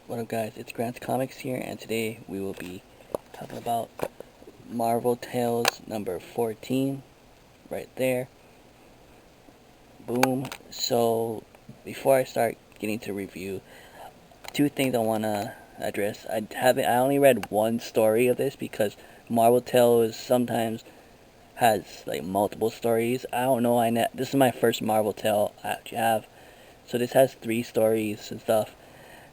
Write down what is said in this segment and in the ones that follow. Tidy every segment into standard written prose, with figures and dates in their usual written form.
What up guys, it's Grant's Comics here, and today we will be talking about Marvel Tales number 14, right there. Boom. So, before I start getting to review, two things I want to address. I only read one story of this because Marvel Tales sometimes has like multiple stories. I don't know, this is my first Marvel Tale I actually have. So this has 3 stories and stuff.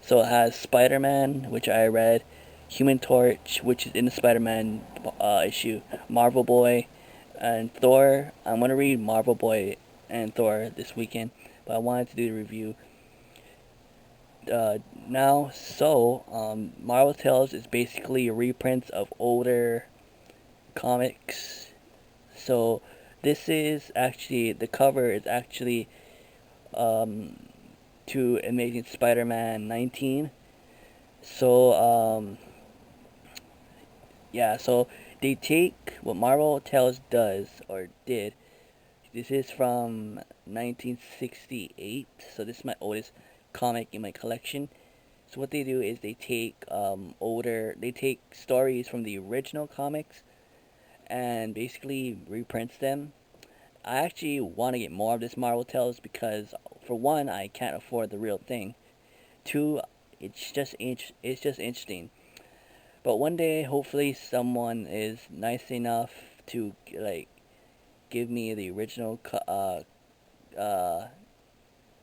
So it has Spider-Man, which I read, Human Torch, which is in the Spider-Man issue, Marvel Boy, and Thor. I'm gonna read Marvel Boy and Thor this weekend, but I wanted to do the review now. Marvel Tales is basically reprints of older comics. So this is actually, the cover is actually to Amazing Spider-Man 19. So yeah, so they take what Marvel Tales does or did. This is from 1968, so this is my oldest comic in my collection. So what they do is they take they take stories from the original comics and basically reprints them. I actually want to get more of this Marvel Tales because, for one, I can't afford the real thing. Two, it's just interesting. But one day, hopefully, someone is nice enough to like give me the original uh,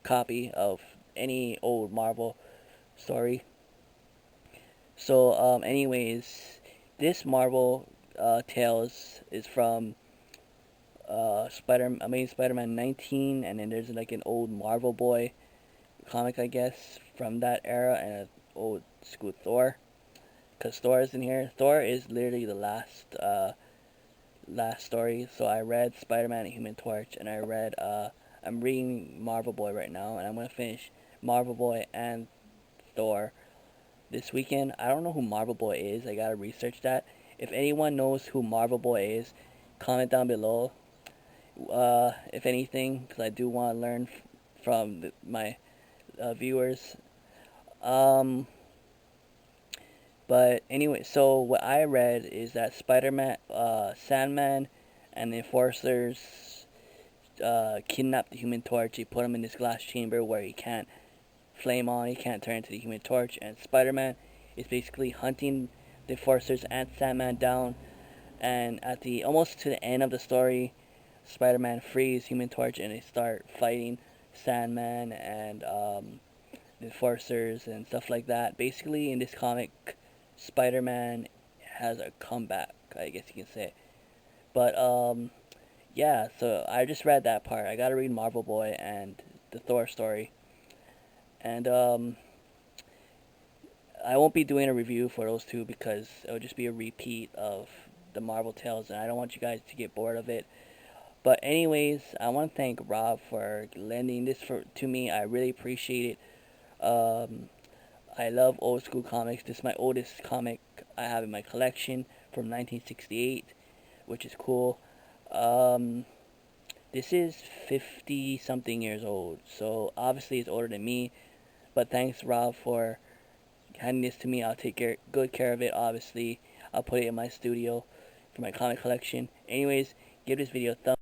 copy of any old Marvel story. So, anyways, this Marvel Tales is from Amazing Spider-Man 19, and then there's like an old Marvel Boy comic, I guess, from that era, and an old school Thor. Cause Thor is in here. Thor is literally the last story. So I read Spider-Man and Human Torch, and I'm reading Marvel Boy right now, and I'm gonna finish Marvel Boy and Thor this weekend. I don't know who Marvel Boy is. I gotta research that. If anyone knows who Marvel Boy is, comment down below. If anything, because I do want to learn from my viewers. Um, but anyway, so what I read is that Spider-Man, Sandman, and the Enforcers kidnapped the Human Torch. He put him in this glass chamber where he can't flame on, he can't turn into the Human Torch, and Spider-Man is basically hunting the Enforcers and Sandman down. And at the almost to the end of the story, Spider-Man frees Human Torch, and they start fighting Sandman and the Enforcers and stuff like that. Basically, in this comic, Spider-Man has a comeback, I guess you can say. But yeah, so I just read that part. I gotta read Marvel Boy and the Thor story, and I won't be doing a review for those two because it'll just be a repeat of the Marvel Tales, and I don't want you guys to get bored of it. But anyways, I want to thank Rob for lending this to me. I really appreciate it. I love old school comics. This is my oldest comic I have in my collection from 1968, which is cool. Um, this is 50 something years old, so obviously it's older than me. But thanks, Rob, for handing this to me. I'll take good care of it, obviously. I'll put it in my studio for my comic collection. Anyways, give this video a thumbs